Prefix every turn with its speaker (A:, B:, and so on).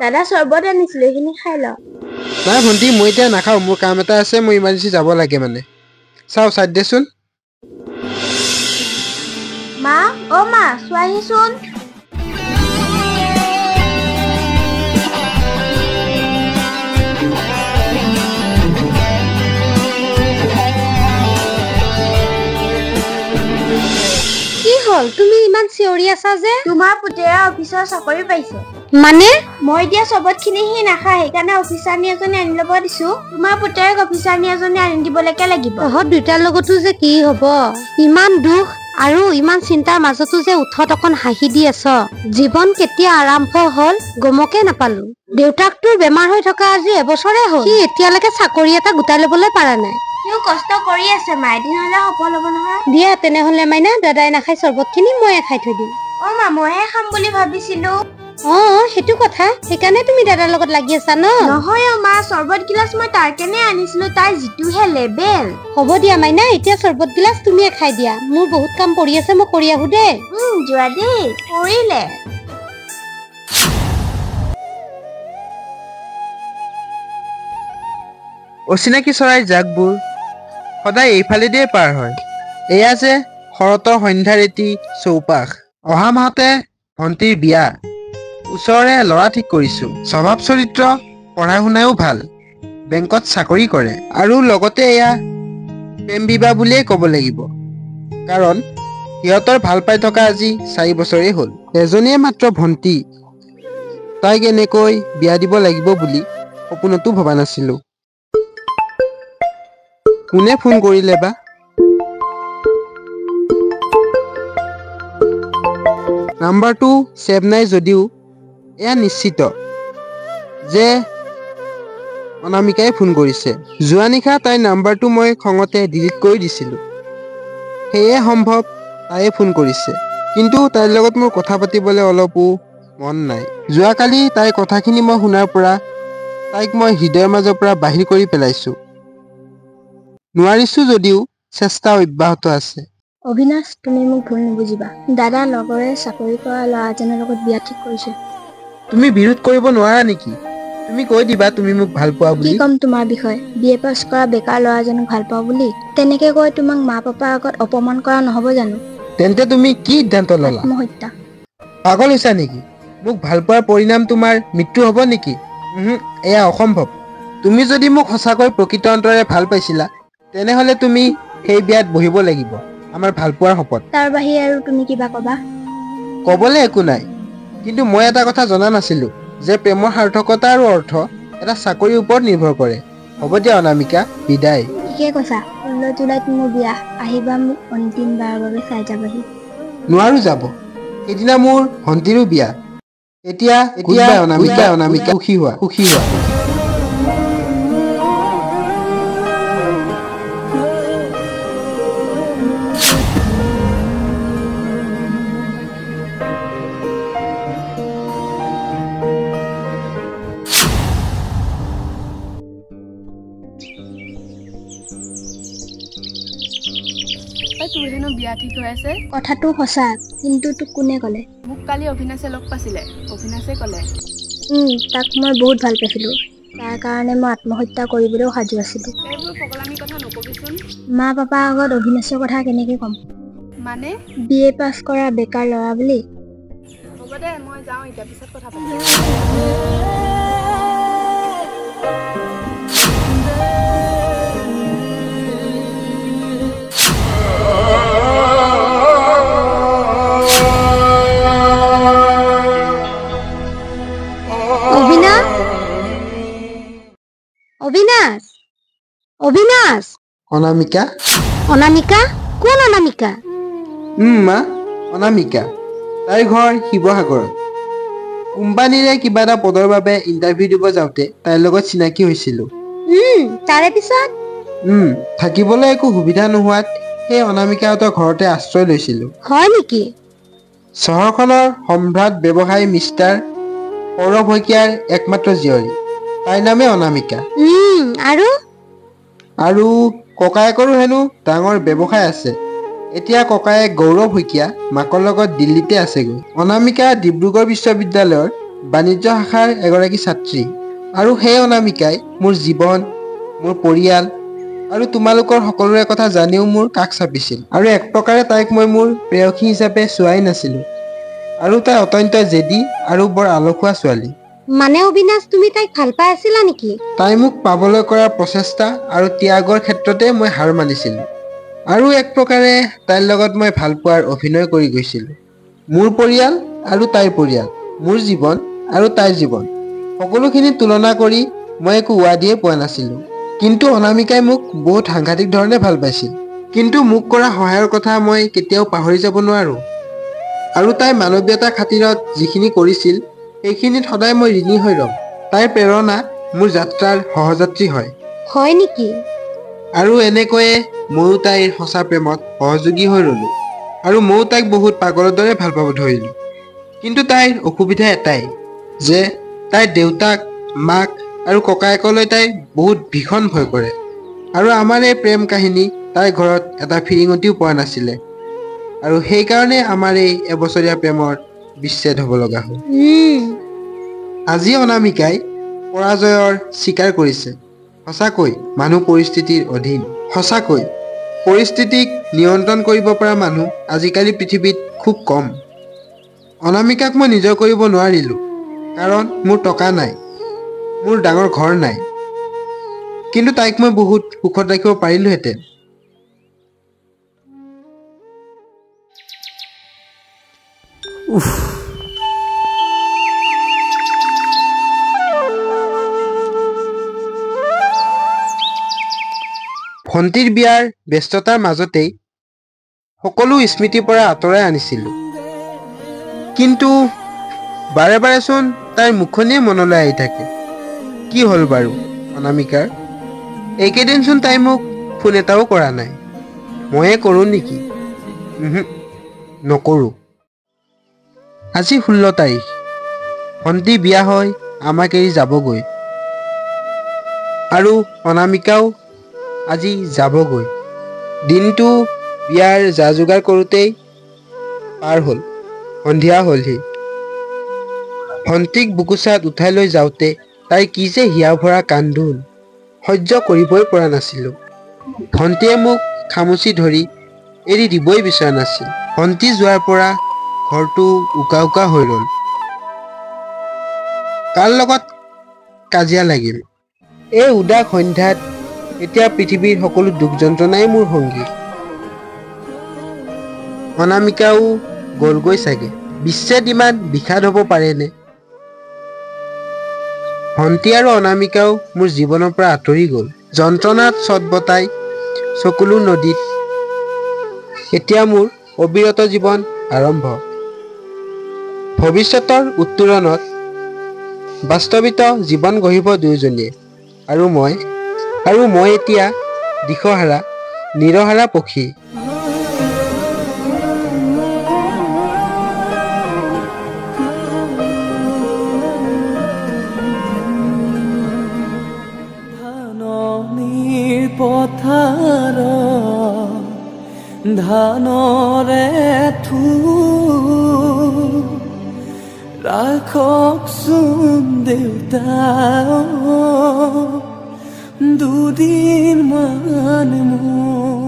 A: দাদা চৰ্বত আনিছিলো, এইখিনি খাই ল।
B: নাই ভণ্টি, মই এতিয়া নাখাওঁ, মোৰ কাম এটা আছে, মই ইমাৰ্জেঞ্চি যাব লাগে মানে। চাও চাই দেচোন।
A: মা, অ মা, চোৱাহিচোন।
C: কি হ'ল, তুমি ইমান চিঞৰি আছা যে?
A: তোমাৰ পুতেৰা অফিচৰ চাকৰি পাইছে।
C: মানে?
A: মই দিয়া চৰ্বতখিনি সি নাখায়, সেইকাৰণে অফিচাৰনী এজনী আনি ল'ব দিছো। তোমাৰ পুতেৰাক অফিচাৰনী এজনী আনি দিবলৈকে লাগিব।
C: তহঁত দুটাৰ লগতো যে কি হব? ইমান দুখ আৰু ইমান চিন্তাৰ মাজতো যে উঠত অকণ হাঁহি দি আছ। জীৱন কেতিয়া আৰম্ভ হল গমকে নাপালো। দেউতাকটোৰ বেমাৰ হৈ থকা আজি এবছৰে হ'ল, সি এতিয়ালৈকে চাকৰি এটা গোটাই লবলৈ পাৰা নাই।
A: সিও কষ্ট কৰি আছে, মা, এদিন হলে সফল হ'ব নহয়।
C: দিয়া তেনেহলে মাইনা, দাদাই নাখাই চৰ্বতখিনি ময়ে খাই থৈ দিম।
A: অ মা, ময়ে খাম বুলি ভাবিছিলো।
C: অ সেইটো কথা, সেইকাৰণে তুমি দাদাৰ লগত লাগি আছা ন?
A: নহয় অ মা, চৰ্বত গিলাচ মই তাৰ কেনে আনিছিলো, তাৰ যিটোহে লেবেল।
C: হ'ব দিয়া মাইনা, এতিয়া চৰ্বত গিলাচ তুমিয়ে খাই দিয়া। মোৰ বহুত কাম পৰি আছে, মই কৰি আহো দেই।
A: যোৱা দেই, কৰিলে।
B: অচিনাকি চৰাইৰ জাকবোৰ সদায় এইফালেদিয়ে পাৰ হয়। এয়া যে শৰতৰ সন্ধ্যাৰ এটি চৌপাশ। অহা মাহতে ভণ্টিৰ বিয়া। ওচৰৰে ল'ৰা ঠিক কৰিছো, স্বভাৱ চৰিত্ৰ পঢ়া শুনাও ভাল, বেংকত চাকৰি কৰে। আৰু লগতে এয়া প্ৰেম বিবাহ বুলিয়েই ক'ব লাগিব, কাৰণ সিহঁতৰ ভাল পাই থকা আজি 4 বছৰেই হ'ল। এজনীয়ে মাত্ৰ ভণ্টি, তাইক এনেকৈ বিয়া দিব লাগিব বুলি সপোনতো ভবা নাছিলো। কোনে ফোন কৰিলে বা? নাম্বাৰটো ছেভ নাই যদিও এয়া নিশ্চিত যে অনামিকাই ফোন কৰিছে। যোৱা নিশা তাইৰ নাম্বাৰটো মই খঙতে ডিলিট কৰি দিছিলো, সেয়ে সম্ভৱ তাইয়ে ফোন কৰিছে। কিন্তু তাইৰ লগত মোৰ কথা পাতিবলৈ অলপো মন নাই। যোৱাকালি তাইৰ কথাখিনি মই শুনাৰ পৰা তাইক মই হৃদয়ৰ মাজৰ পৰা বাহিৰ কৰি পেলাইছো। নোৱাৰিছো যদিও চেষ্টা অব্যাহত আছে।
A: অবিনাশ, তুমি মোক ভুল নুবুজিবা। দাদাৰ লগৰে চাকৰি কৰা ল'ৰা এজনৰ লগত বিয়া ঠিক কৰিছে।
B: তুমি বিৰোধ কৰিব নোৱাৰা নেকি? তুমি কৈ দিবা তুমি মোক ভাল পোৱা
A: কি
B: বুলি।
A: ক'ম তোমাৰ বিষয়ে? BA পাছ কৰা বেকাৰ ল'ৰাজনক ভাল পাওঁ বুলি? তেনেকে কৈ তোমাক মা পাপাৰ আগত অপমান কৰা নহব জানো?
B: তেন্তে তুমি কি সিদ্ধান্ত ললা?
A: আত্মহত্যা।
B: পাগল হৈছা নেকি? মোক ভাল পোৱাৰ পৰিণাম তোমাৰ মৃত্যু হব নেকি? এয়া অসম্ভৱ। তুমি যদি মোক সঁচাকৈ প্ৰকৃত অন্তৰে ভাল পাইছিলা, তেনেহলে তুমি সেই বিয়াত বহিব লাগিব, আমাৰ ভাল পোৱাৰ শপত।
A: তাৰ বাহিৰে আৰু তুমি কিবা কবা?
B: কবলৈ একো নাই, কিন্তু মই এটা কথা জনা নাছিলো যে প্ৰেমৰ সাৰ্থকতা আৰু অৰ্থ এটা চাকৰিৰ ওপৰত নিৰ্ভৰ কৰে। হ'ব দিয়া অনামিকা, বিদায়।
A: ঠিকে কৈছা। 16 জুলাইত মোৰ বিয়া, আহিবা মোক অন্তিমবাৰৰ বাবে চাই যাবাহি।
B: নোৱাৰো যাব, সেইদিনা মোৰ ভণ্টিৰো বিয়া। এতিয়া অনামিকা, সুখী হোৱা, সুখী হোৱা।
D: তোৰ হেনো বিয়া ঠিক হৈ আছে।
A: কথাটো সঁচা, কিন্তু তোক কোনে ক'লে?
D: মোক কালি অভিনাশে লগ পাইছিলে, অভিনাশে ক'লে।
A: তাক মই বহুত ভাল পাইছিলো, তাৰ কাৰণে মই আত্মহত্যা কৰিবলৈও সাজু আছিলো।
D: এইবোৰ পগলামি কথা নকবিচোন।
A: মা পাপাৰ আগত অভিনাশৰ কথা কেনেকে ক'ম?
D: মানে?
A: BA পাছ কৰা বেকাৰ ল'ৰা বুলি।
D: হ'ব দে, মই যাওঁ এতিয়া, পিছত কথা পাতিম।
C: অবিনাশ, অবিনাশ।
B: অনামিকা?
C: অনামিকা? কোন অনামিকা?
B: মা, অনামিকা। তাইৰ ঘৰ শিৱসাগৰত। কোম্পানীৰে কিবা এটা পদৰ বাবে ইণ্টাৰভিউ দিব যাওঁতে তাইৰ লগত চিনাকি হৈছিলো।
C: তাৰে পিছত?
B: থাকিবলৈ একো সুবিধা নোহোৱাত সেই অনামিকাহঁতৰ ঘৰতে আশ্ৰয় লৈছিলো।
C: হয় নেকি?
B: চহৰখনৰ সম্ভ্ৰান্ত ব্যৱসায়ী মিষ্টাৰ সৌৰভ শইকীয়াৰ একমাত্ৰ জীয়ৰী, তাইৰ নামে অনামিকা। আৰু ককায়েকৰো হেনো ডাঙৰ ব্যৱসায় আছে। এতিয়া ককায়েক গৌৰৱ শইকীয়া মাকৰ লগত দিল্লীতে আছেগৈ। অনামিকা ডিব্ৰুগড় বিশ্ববিদ্যালয়ৰ বাণিজ্য শাখাৰ এগৰাকী ছাত্ৰী। আৰু সেই অনামিকাই মোৰ জীৱন, মোৰ পৰিয়াল আৰু তোমালোকৰ সকলোৰে কথা জানিও মোৰ কাষ চাপিছিল। আৰু এক প্ৰকাৰে তাইক মই মোৰ প্ৰেয়সী হিচাপে চোৱাই নাছিলোঁ। আৰু তাই অত্যন্ত জেদী আৰু বৰ আলসুৱা ছোৱালী।
C: মানে অবিনাশ, তুমি তাইক ভাল পাই আছিলা নেকি?
B: তাই মোক পাবলৈ কৰা প্ৰচেষ্টা আৰু ত্যাগৰ ক্ষেত্ৰতে মই হাৰ মানিছিলোঁ। আৰু এক প্ৰকাৰে তাইৰ লগত মই ভাল পোৱাৰ অভিনয় কৰি গৈছিলোঁ। মোৰ পৰিয়াল আৰু তাইৰ পৰিয়াল, মোৰ জীৱন আৰু তাইৰ জীৱন, সকলোখিনি তুলনা কৰি মই একো উৱাদিয়ে পোৱা নাছিলোঁ। কিন্তু অনামিকাই মোক বহুত সাংঘাতিক ধৰণে ভাল পাইছিল। কিন্তু মোক কৰা সহায়ৰ কথা মই কেতিয়াও পাহৰি যাব নোৱাৰোঁ। আৰু তাই মানৱীয়তাৰ খাতিৰত যিখিনি কৰিছিল সেইখিনিত সদায় মই ঋণী হৈ ৰ'ম। তাইৰ প্ৰেৰণা মোৰ যাত্ৰাৰ সহযাত্ৰী হয়।
C: হয় নেকি?
B: আৰু এনেকৈয়ে ময়ো তাইৰ সঁচা প্ৰেমত সহযোগী হৈ ৰ'লোঁ। আৰু ময়ো তাইক বহুত পাগলৰ দৰে ভাল পাব ধৰিলোঁ। কিন্তু তাইৰ অসুবিধা এটাই যে তাইৰ দেউতাক, মাক আৰু ককায়েকলৈ তাই বহুত ভীষণ ভয় কৰে। আৰু আমাৰ এই প্ৰেম কাহিনী তাইৰ ঘৰত এটা ফিৰিঙতিও পোৱা নাছিলে। আৰু সেইকাৰণে আমাৰ এই এবছৰীয়া প্ৰেমৰ বিচ্ছেদ হ'ব লগা হ'ল। আজি অনামিকাই পৰাজয়ৰ স্বীকাৰ কৰিছে। সঁচাকৈ মানুহ পৰিস্থিতিৰ অধীন। সঁচাকৈ পৰিস্থিতিক নিয়ন্ত্ৰণ কৰিব পৰা মানুহ আজিকালি পৃথিৱীত খুব কম। অনামিকাক মই নিজৰ কৰিব নোৱাৰিলোঁ, কাৰণ মোৰ টকা নাই, মোৰ ডাঙৰ ঘৰ নাই। কিন্তু তাইক মই বহুত সুখত ৰাখিব পাৰিলোহেঁতেন। ভণ্টিৰ বিয়াৰ ব্যস্ততাৰ মাজতেই সকলো স্মৃতিৰ পৰা আঁতৰাই আনিছিলোঁ। কিন্তু বাৰে বাৰেচোন তাইৰ মুখনিয়ে মনলৈ আহি থাকে। কি হ'ল বাৰু অনামিকাৰ? এইকেইদিনচোন তাই মোক ফোন এটাও কৰা নাই। ময়ে কৰোঁ নেকি? নকৰোঁ। আজি 16 তাৰিখ। ভণ্টি বিয়া হৈ আমাক এৰি যাবগৈ। আৰু অনামিকাও আজি যাবগৈ। দিনটো বিয়াৰ যা যোগাৰ কৰোঁতেই পাৰ হ'ল। সন্ধিয়া হ'লহি। ভণ্টিক বুকুচাত উঠাই লৈ যাওঁতে তাইৰ কি যে হিয়া ভৰা কান্দোন, সহ্য কৰিবই পৰা নাছিলোঁ। ভণ্টিয়ে মোক খামুচি ধৰি এৰি দিবই বিচৰা নাছিল। ভণ্টি যোৱাৰ পৰা ঘৰটো উকা উকা হৈ ৰ'ল। কাৰ লগত কাজিয়া লাগিল? এই উদাস সন্ধ্যাত এতিয়া পৃথিৱীৰ সকলো দুখ যন্ত্ৰণাই মোৰ সংগী। অনামিকাও গ'লগৈ চাগে। বিচ্ছেদ ইমান বিষাদ হ'ব পাৰেনে? ভণ্টি আৰু অনামিকাও মোৰ জীৱনৰ পৰা আঁতৰি গ'ল। যন্ত্ৰণাত চটবটাই চকুলো নদীত। এতিয়া মোৰ অবিৰত জীৱন আৰম্ভ। ভৱিষ্যতৰ উত্তৰণত বাস্তৱিত জীৱন গঢ়িব দুয়োজনীয়ে। আৰু মই এতিয়া দিশহাৰা, নিৰহাৰা পক্ষী।
E: পথাৰ ধানৰে ৰাখকচোন দেউতা, দুদিন মান মোৰ